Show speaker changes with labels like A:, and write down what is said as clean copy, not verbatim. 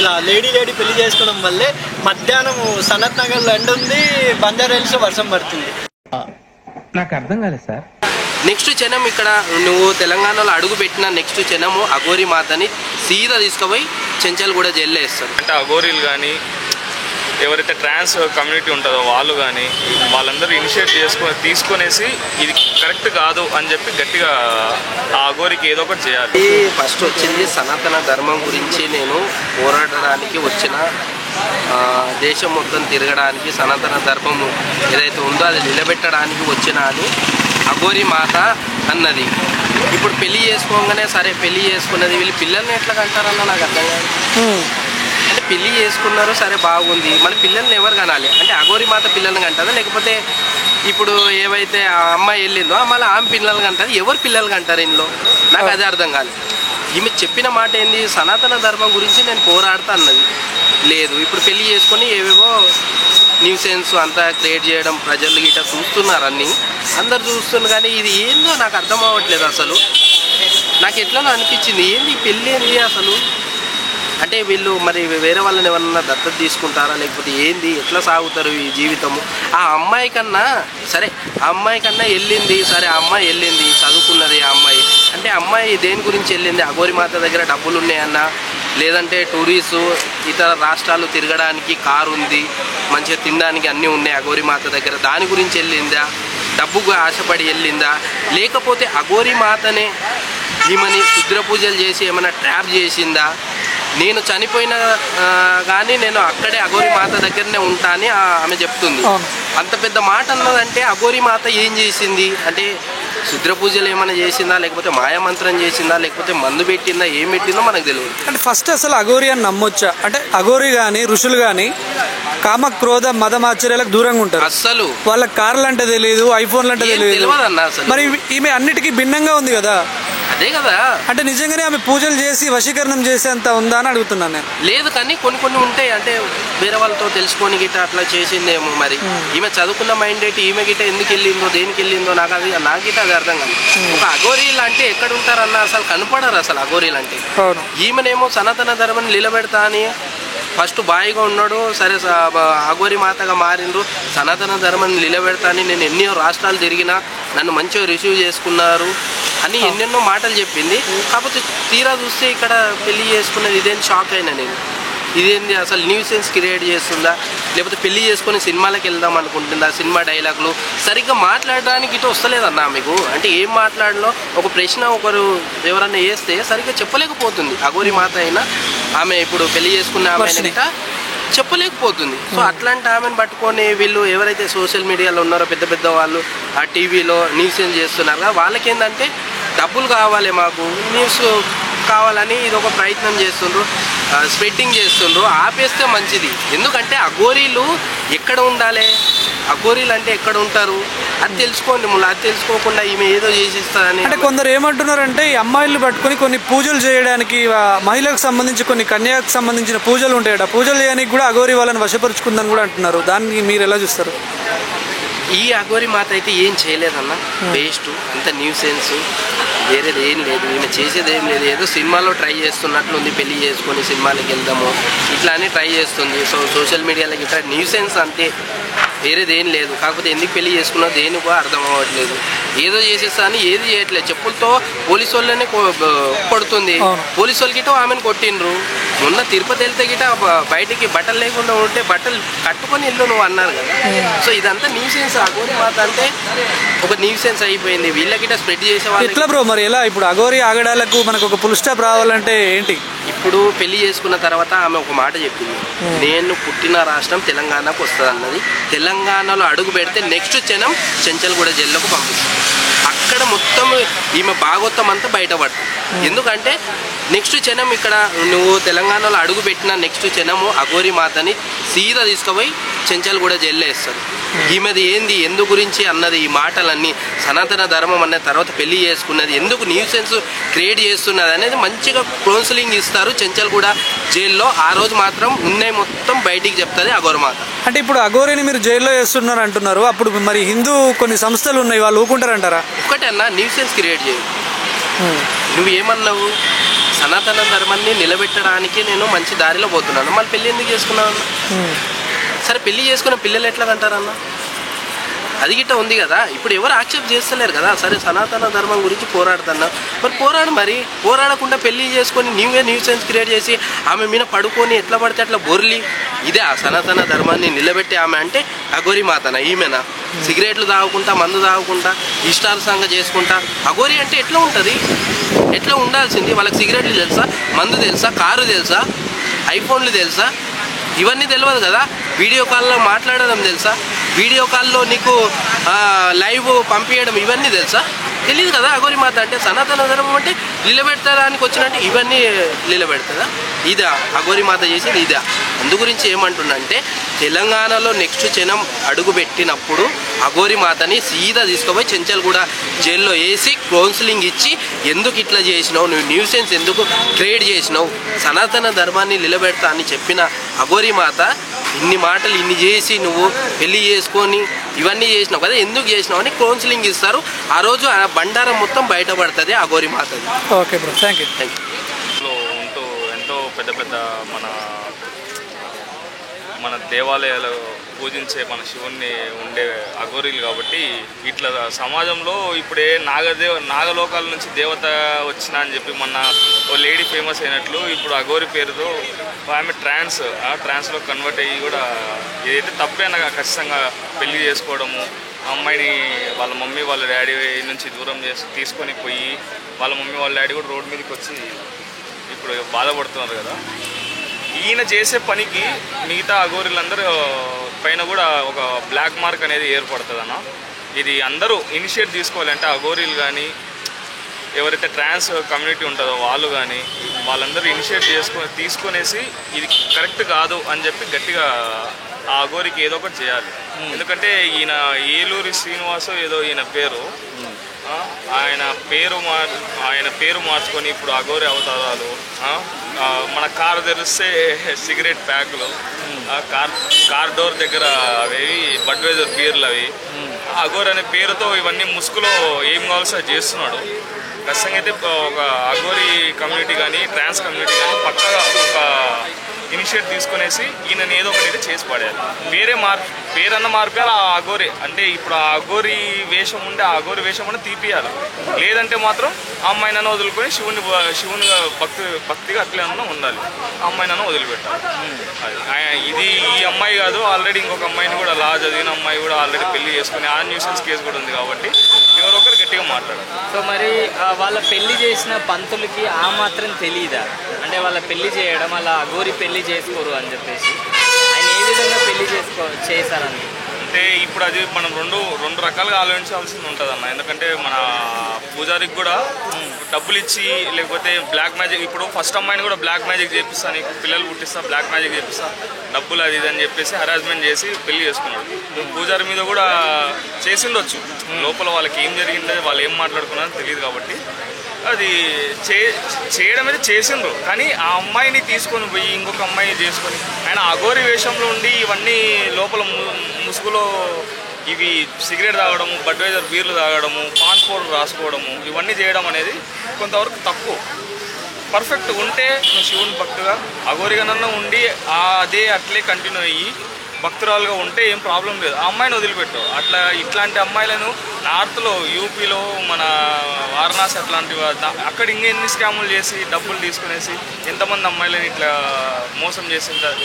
A: ఇలా లేడీ పెళ్లి చేసుకోవడం వల్లే మధ్యాహ్నం సనత్ నగర్లో ఎండ ఉంది, బంజారా హిల్స్ వర్షం పడుతుంది.
B: నాకు అర్థం కాలేదు సార్.
C: నెక్స్ట్ క్షణం ఇక్కడ నువ్వు తెలంగాణలో అడుగు పెట్టిన నెక్స్ట్ క్షణము అఘోరి మాతని సీదా తీసుకుపోయి చెంచల్గూడ జైల్లో వేస్తారు.
D: అంటే అఘోరీలు కానీ ఎవరైతే ట్రాన్స్ కమ్యూనిటీ ఉంటుందో వాళ్ళు కానీ వాళ్ళందరూ ఇనిషియేట్ తీసుకునేసి ఇది కరెక్ట్ కాదు అని చెప్పి గట్టిగా ఆ అఘోరికి ఏదో ఒకటి చేయాలి.
C: ఫస్ట్ వచ్చింది సనాతన ధర్మం గురించి నేను పోరాడడానికి వచ్చిన, దేశం మొత్తం తిరగడానికి సనాతన ధర్మము ఏదైతే ఉందో అది నిలబెట్టడానికి వచ్చిన అని అఘోరి మాత అన్నది. ఇప్పుడు పెళ్లి చేసుకోగానే సరే పెళ్లి చేసుకున్నది, వీళ్ళు పిల్లల్ని ఎట్లా కంటారన్న నాకు అర్థం కాదు. అంటే పెళ్లి చేసుకున్నారు సరే బాగుంది, మన పిల్లల్ని ఎవరు కనాలి అంటే అఘోరి మాత పిల్లల్ని కంటారా, లేకపోతే ఇప్పుడు ఏవైతే ఆ అమ్మాయి వెళ్ళిందో మళ్ళీ ఆమె పిల్లలు కంటారు, ఎవరు పిల్లలు కంటారు ఇంట్లో నాకు అదే అర్థం కాలేదు. ఈమె చెప్పిన మాట ఏంది, సనాతన ధర్మం గురించి నేను పోరాడుతా అన్నది. లేదు ఇప్పుడు పెళ్లి చేసుకొని ఏవేవో న్యూసెన్స్ అంతా క్రియేట్ చేయడం ప్రజలు గిట్ట చూస్తున్నారు, అన్నీ అందరు చూస్తున్నారు. కానీ ఇది ఏందో నాకు అర్థం అవ్వట్లేదు. అసలు నాకు ఎట్లనో అనిపించింది, ఏంది పెళ్ళి ఏంది అసలు, అంటే వీళ్ళు మరి వేరే వాళ్ళని ఎవరన్నా దత్తత తీసుకుంటారా లేకపోతే ఏంది, ఎట్లా సాగుతారు ఈ జీవితము. ఆ అమ్మాయి కన్నా సరే ఆ అమ్మాయి కన్నా వెళ్ళింది సరే, ఆ అమ్మాయి వెళ్ళింది చదువుకున్నది, ఆ అమ్మాయి అంటే అమ్మాయి దేని గురించి వెళ్ళింది, అఘోరి మాత దగ్గర డబ్బులు ఉన్నాయన్నా లేదంటే టూరిస్టు ఇతర రాష్ట్రాలు తిరగడానికి కారు ఉంది, మంచిగా తినడానికి అన్నీ ఉన్నాయి అఘోరి మాత దగ్గర, దాని గురించి వెళ్ళిందా, డబ్బుకు ఆశపడి వెళ్ళిందా, లేకపోతే అఘోరి మాతనే ఈమెని క్షుద్ర పూజలు చేసి ఏమైనా ట్రాప్ చేసిందా, నేను చనిపోయినా కానీ నేను అక్కడే అఘోరి మాత దగ్గరనే ఉంటా అని ఆమె చెప్తుంది. అంత పెద్ద మాట అన్నదంటే అఘోరి మాత ఏం చేసింది అంటే క్షుద్ర పూజలు ఏమైనా చేసిందా, లేకపోతే మాయామంత్రం చేసిందా, లేకపోతే మందు పెట్టిందా, ఏం పెట్టిందో మనకు తెలియదు.
E: అంటే ఫస్ట్ అసలు అఘోరి అని నమ్మొచ్చా? అంటే అఘోరి కానీ ఋషులు కానీ కామ క్రోధ మదమాశ్చర్యాలకు దూరంగా ఉంటారు, అసలు వాళ్ళకి కార్లు అంటే తెలియదు, ఐఫోన్లు అంటే తెలియదు
C: అన్న. అసలు
E: మరి ఈమె అన్నిటికీ భిన్నంగా ఉంది కదా.
C: అదే కదా,
E: అంటే నిజంగానే ఆమె పూజలు చేసి వశీకరణం చేసేంత ఉందా అని అడుగుతున్నాను నేను.
C: లేదు కానీ కొన్ని ఉంటాయి, అంటే వేరే వాళ్ళతో తెలుసుకొని గిట్ట అట్లా చేసిందేమో. మరి ఈమె చదువుకున్న మైండ్ ఏంటి, ఈమె గిట్ట ఎందుకు వెళ్ళిందో దేనికి వెళ్ళిందో నాకు గిట్ట అది అర్థం కాదు. ఒక అఘోరీలు అంటే ఎక్కడ ఉంటారన్న అసలు కనపడరు అసలు అఘోరీలు అంటే. ఈమెనేమో సనాతన ధర్మాన్ని నిలబెడతా అని ఫస్ట్ బాయిగా ఉన్నాడు, సరే అఘోరి మాతగా మారిండ్రు, సనాతన ధర్మాన్ని నిలబెడతా అని నేను ఎన్నో రాష్ట్రాలు తిరిగినా నన్ను మంచిగా రిసీవ్ చేసుకున్నారు అని ఎన్నెన్నో మాటలు చెప్పింది. కాకపోతే తీరా చూస్తే ఇక్కడ పెళ్లి చేసుకున్నది ఇదేం షాక్ అయినా నేను. ఇదేంది అసలు న్యూసెన్స్ క్రియేట్ చేస్తుందా, లేకపోతే పెళ్లి చేసుకొని సినిమాలకు వెళ్దాం అనుకుంటుందా, సినిమా డైలాగులు సరిగ్గా మాట్లాడడానికి ఇటు వస్తలేదన్నా మీకు. అంటే ఏం మాట్లాడలో ఒక ప్రశ్న ఒకరు ఎవరన్నా వేస్తే సరిగ్గా చెప్పలేకపోతుంది అఘోరి మాత అయినా, ఆమె ఇప్పుడు పెళ్లి చేసుకున్న ఆమె చెప్పలేకపోతుంది. సో అట్లాంటి ఆమెను పట్టుకొని వీళ్ళు ఎవరైతే సోషల్ మీడియాలో ఉన్నారో పెద్ద పెద్ద వాళ్ళు ఆ టీవీలో న్యూసెన్స్ చేస్తున్నారు కదా, వాళ్ళకేంటంటే డబ్బులు కావాలి, మాకు న్యూస్ కావాలని ఇది ఒక ప్రయత్నం చేస్తుండ్రు, స్ప్రెడ్డింగ్ చేస్తుండ్రు. ఆపేస్తే మంచిది. ఎందుకంటే అఘోరీలు ఎక్కడ ఉండాలి, అఘోరీలు అంటే ఎక్కడ ఉంటారు అది తెలుసుకోండి. మళ్ళీ అది తెలుసుకోకుండా ఈమె ఏదో చేసిస్తారని.
E: అంటే కొందరు ఏమంటున్నారంటే ఈ అమ్మాయిలు పట్టుకొని కొన్ని పూజలు చేయడానికి, మహిళలకు సంబంధించి కొన్ని కన్యాకు సంబంధించిన పూజలు ఉంటాయట, పూజలు చేయడానికి కూడా అఘోరి వాళ్ళని వశపరుచుకుందని కూడా అంటున్నారు. దాన్ని మీరు ఎలా చూస్తారు?
C: ఈ అఘోరి మాత అయితే ఏం చేయలేదన్న, వేస్ట్ అంత న్యూసెన్స్, వేరేది ఏం లేదు. ఈమె చేసేది ఏం లేదు, ఏదో సినిమాలో ట్రై చేస్తున్నట్లుంది, పెళ్లి చేసుకొని సినిమాలకు వెళ్దాము ఇట్లా అని ట్రై చేస్తుంది. సో సోషల్ మీడియాలోకి ఇట్లా న్యూసెన్స్ అంతే, వేరేది ఏం లేదు. కాకపోతే ఎందుకు పెళ్లి చేసుకున్నా దేనికో అర్థం అవ్వట్లేదు. ఏదో చేసేస్తా అని ఏది చేయట్లేదు. చెప్పులతో పోలీసు వాళ్ళనే కొడుతుంది, పోలీసు వాళ్ళ గిట్ట ఆమెను కొట్టిండ్రు. మొన్న తిరుపతి వెళ్తే గిట్ట బయటికి బట్టలు లేకుండా ఉంటే బట్టలు కట్టుకొని ఇల్లు నువ్వు అన్నారు కదా. సో ఇదంతా న్యూసెన్స్. అఘోరి మాత అంటే ఒక న్యూసెన్స్ అయిపోయింది. వీళ్ళకిట స్ప్రెడ్ చేసేవాళ్ళు
E: ఎట్లా బ్రో మరి ఎలా? ఇప్పుడు అఘోరి ఆగడాలకు మనకు ఒక ఫుల్ స్టాప్ రావాలంటే ఏంటి?
C: ఇప్పుడు పెళ్లి చేసుకున్న తర్వాత ఆమె ఒక మాట చెప్పింది, నేను పుట్టిన రాష్ట్రం తెలంగాణకు వస్తుంది అన్నది. తెలంగాణలో అడుగు పెడితే నెక్స్ట్ క్షణం చెంచల్గూడ జైల్లోకి పంపిస్తుంది. అక్కడ మొత్తం ఈమె భాగవతం అంతా బయటపడుతుంది. ఎందుకంటే నెక్స్ట్ క్షణం ఇక్కడ నువ్వు తెలంగాణలో అడుగు పెట్టిన నెక్స్ట్ క్షణము అఘోరి మాతని సీదా తీసుకుపోయి చెంచల్గూడ జైల్లో వేస్తారు. ఈమెది ఏంది, ఎందు గురించి అన్నది, ఈ మాటలన్నీ సనాతన ధర్మం అన్న తర్వాత పెళ్లి చేసుకున్నది, ఎందుకు న్యూసెన్స్ క్రియేట్ చేస్తున్నది అనేది మంచిగా కౌన్సిలింగ్ ఇస్తారు చెంచల్గూడ జైల్లో. ఆ రోజు మాత్రం ఉన్నాయి మొత్తం బయటికి చెప్తుంది అఘోరి మాత.
E: అంటే ఇప్పుడు అఘోరిని మీరు జైల్లో వేస్తున్నారు అంటున్నారు, అప్పుడు మరి హిందూ కొన్ని సంస్థలు ఉన్నాయి, వాళ్ళు ఊకుంటారంటారా?
C: ఒకటే అన్న, న్యూసెన్స్ క్రియేట్ చేయదు. నువ్వు ఏమన్నావు, సనాతన ధర్మాన్ని నిలబెట్టడానికి నేను మంచి దారిలో పోతున్నాను, మళ్ళీ పెళ్ళి ఎందుకు చేసుకున్నాను? సరే పెళ్లి చేసుకున్న పిల్లలు ఎట్లా కంటారన్న? అది గిట్ట ఉంది కదా. ఇప్పుడు ఎవరు యాక్సెప్ట్ చేస్తలేరు కదా. సరే సనాతన ధర్మం గురించి పోరాడుతున్నా, మరి పోరాడు. మరి పోరాడకుండా పెళ్లి చేసుకొని నీవే న్యూసెన్స్ క్రియేట్ చేసి ఆమె మీద పడుకొని ఎట్లా పడితే అట్లా బొర్లి, ఇదే ఆ సనాతన ధర్మాన్ని నిలబెట్టి ఆమె అంటే అఘోరి మాతనా? ఈమెనా? సిగరెట్లు తాగుకుంటా, మందు తాగుకుంటా, ఇష్టానుసారంగా చేసుకుంటా అఘోరి అంటే ఎట్లా ఉంటుంది? ఎట్లా ఉండాల్సింది? వాళ్ళకి సిగరెట్లు తెలుసా, మందు తెలుసా, కారు తెలుసా, ఐఫోన్లు తెలుసా? ఇవన్నీ తెలియదు కదా. వీడియో కాల్లో మాట్లాడడం తెలుసా? వీడియో కాల్లో నీకు లైవ్ పంపించడం ఇవన్నీ తెలుసా? తెలియదు కదా. అఘోరి మాత అంటే సనాతన ధర్మం అంటే నిలబెట్టడానికి వచ్చినట్టు ఇవన్నీ నిలబెడతారా? ఇదా అఘోరి మాత చేసేది? ఇదా. అందు గురించి ఏమంటున్నంటే తెలంగాణలో నెక్స్ట్ జనం అడుగు పెట్టినప్పుడు అఘోరి మాతని సీదా తీసుకుపోయి చెంచల్గూడ జైల్లో వేసి కౌన్సిలింగ్ ఇచ్చి ఎందుకు ఇట్లా చేసినావు, నువ్వు న్యూసెన్స్ ఎందుకు క్రియేట్ చేసినావు, సనాతన ధర్మాన్ని నిలబెడతా అని చెప్పిన అఘోరి మాత ఇన్ని మాటలు ఇన్ని చేసి నువ్వు పెళ్లి చేసుకొని ఇవన్నీ చేసినావు కదా, ఎందుకు చేసినావు అని కౌన్సిలింగ్ ఇస్తారు. ఆ రోజు ఆ బండారం మొత్తం బయటపడుతుంది అఘోరి మాతది.
E: Okay bro, thank you.
D: ఉంటూ ఎంతో పెద్ద పెద్ద మన దేవాలయాలు పూజించే మన శివుణ్ణి ఉండే అఘోరీలు కాబట్టి ఇట్లా సమాజంలో ఇప్పుడే నాగలోకాల నుంచి దేవత వచ్చిన అని చెప్పి మొన్న ఓ లేడీ ఫేమస్ అయినట్లు ఇప్పుడు అఘోరి పేరుతో ఆమె ట్రాన్స్లో కన్వర్ట్ అయ్యి కూడా ఏదైతే తప్పైనా ఖచ్చితంగా పెళ్లి చేసుకోవడము, అమ్మాయిని వాళ్ళ మమ్మీ వాళ్ళ డాడీ నుంచి దూరం తీసుకొని పోయి వాళ్ళ మమ్మీ వాళ్ళ డాడీ కూడా రోడ్డు మీదకి వచ్చి ఇప్పుడు బాధపడుతున్నారు కదా. ఈయన చేసే పనికి మిగతా అఘోరీలందరూ పైన కూడా ఒక బ్లాక్ మార్క్ అనేది ఏర్పడుతుంది అన్న. ఇది అందరూ ఇనిషియేట్ తీసుకోవాలంటే అఘోరీలు కానీ ఎవరైతే ట్రాన్స్ కమ్యూనిటీ ఉంటుందో వాళ్ళు కానీ వాళ్ళందరూ ఇనిషియేట్ తీసుకొనేసి ఇది కరెక్ట్ కాదు అని చెప్పి గట్టిగా ఆ అఘోరికి ఏదో ఒకటి చేయాలి. ఎందుకంటే ఈయన ఏలూరి శ్రీనివాసు ఏదో ఈయన పేరు, ఆయన పేరు మార్చుకొని ఇప్పుడు అఘోరి అవతారాలు, మన కారు తెరిస్తే సిగరెట్ ప్యాకులు, కార్ డోర్ దగ్గర అవి బడ్వైజర్ బీర్లు, అవి అఘోరి అనే పేరుతో ఇవన్నీ ముసుగులో ఏం కావాల్సి అది చేస్తున్నాడు. ఖచ్చితంగా అయితే ఒక అఘోరి కమ్యూనిటీ కానీ ట్రాన్స్ కమ్యూనిటీ కానీ పక్కగా ఒక ఇనిషియేట్ తీసుకునేసి ఈయనని ఏదో ఒకటి చేసి పడేయాలి. పేరన్న మార్పాలి ఆ అఘోరి అంటే ఇప్పుడు ఆ అఘోరి వేషం ఉంటే ఆ అఘోరి వేషం అంటే తీపియాలి. లేదంటే మాత్రం ఆ అమ్మాయినన్నా వదులుకొని శివునిగా భక్తిగా అట్లే ఉండాలి. ఆ అమ్మాయినన్నా వదిలిపెట్టాలి. ఇది ఈ అమ్మాయి కాదు, ఆల్రెడీ ఇంకొక అమ్మాయిని కూడా లా చదివిన అమ్మాయి కూడా ఆల్రెడీ పెళ్లి చేసుకుని ఆ న్యూసెన్స్ కేసు కూడా ఉంది కాబట్టి ఎవరొకరు గట్టిగా మాట్లాడారు.
F: సో మరి వాళ్ళ పెళ్లి చేసిన పంతులకి ఆ మాత్రం తెలియదా? అంటే వాళ్ళ పెళ్లి చేయడం అలా అఘోరి పెళ్లి చేసుకోరు అని చెప్పేసి ఆయన ఏ విధంగా పెళ్లి చేశారని
D: అంటే ఇప్పుడు అది మనం రెండు రకాలుగా ఆలోచించాల్సింది ఉంటుంది అన్న. ఎందుకంటే మన పూజారికి కూడా డబ్బులు ఇచ్చి లేకపోతే బ్లాక్ మ్యాజిక్, ఇప్పుడు ఫస్ట్ అమ్మాయిని కూడా బ్లాక్ మ్యాజిక్ చేపిస్తా, నీకు పిల్లలు పుట్టిస్తా, బ్లాక్ మ్యాజిక్ చేపిస్తా, డబ్బులు అది ఇది అని చెప్పేసి హరాస్మెంట్ చేసి పెళ్లి చేసుకున్నాడు. పూజారి మీద కూడా చేసిండొచ్చు, లోపల వాళ్ళకి ఏం జరిగిందో వాళ్ళు ఏం మాట్లాడుకున్నారో తెలియదు కాబట్టి అది చేయడం అయితే చేసిండ్రు. కానీ ఆ అమ్మాయిని తీసుకొని పోయి ఇంకొక అమ్మాయిని చేసుకొని ఆయన అఘోరి వేషంలో ఉండి ఇవన్నీ లోపల ముసుగులో ఇవి సిగరెట్ తాగడము, బడ్వైజర్ బీర్లు తాగడము, పాన్ పౌడర్ రాసుకోవడము ఇవన్నీ చేయడం అనేది కొంతవరకు తప్పు. పర్ఫెక్ట్ ఉంటే నువ్వు శివుని భక్తుగా అఘోరిగానన్నా ఉండి అదే అట్లే కంటిన్యూ అయ్యి భక్తురాలుగా ఉంటే ఏం ప్రాబ్లం లేదు. ఆ అమ్మాయిని వదిలిపెట్టు. ఇట్లాంటి అమ్మాయిలను నార్త్లో యూపీలో మన వారణాసి అట్లాంటివి అక్కడ ఇంకెన్ని స్కాములు చేసి డబ్బులు తీసుకునేసి ఎంతమంది అమ్మాయిలను ఇట్లా మోసం చేసింటారు.